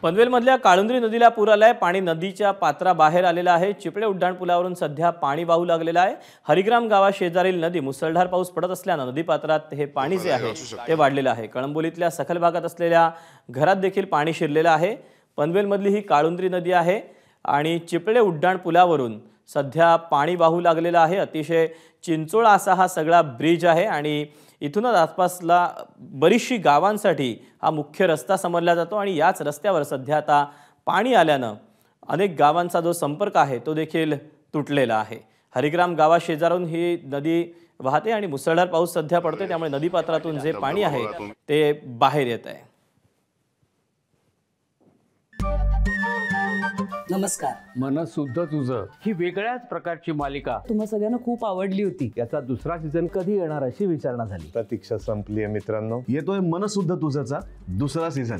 पनवेलमधल्या काळुंद्री नदीला पूर आलाय। पाणी नदीच्या पात्राबाहेर आलेलं आहे। चिपळे उड्डाणपुलावरून सध्या पाणी वाहू लागलेलं आहे। हरिग्राम गावाशेजारील नदी मुसळधार पाऊस पडत असल्याने नदी पात्रात हे पाणी जे आहे ते वाढलेलं आहे। कळंबोलीतल्या सखल भागात असलेल्या घरात देखील पाणी शिरलेलं आहे। पनवेलमधली ही काळुंद्री नदी आहे आणि चिपळे उड्डाणपुलावरून सध्या पाणी वाहू लागलेलं आहे। अतिशय चिंचोळा असा हा सगळा ब्रिज आहे आणि इथूनच आसपासला बरीचशी गावांसाठी हा मुख्य रस्ता समजला जातो आणि याच रस्त्यावर सध्या आता पाणी आल्याने अनेक गावांचा जो संपर्क आहे तो देखील तुटलेला आहे। हरिग्राम गावाशेजारून ही नदी वाहते आणि मुसळधार पाऊस सध्या पडतोय, त्यामुळे नदीपात्रातून जे पाणी आहे ते बाहेर येत आहे। नमस्कार। मन सुद्धा तुझं ही वेगळ्याच प्रकारची मालिका तुम्हा सगळ्यांना खूप आवडली होती। याचा दुसरा सीझन कधी येणार अशी विचारणा झाली। प्रतीक्षा संपली आहे मित्रांनो। येतोय मन सुद्धा तुझंचा दुसरा सीझन।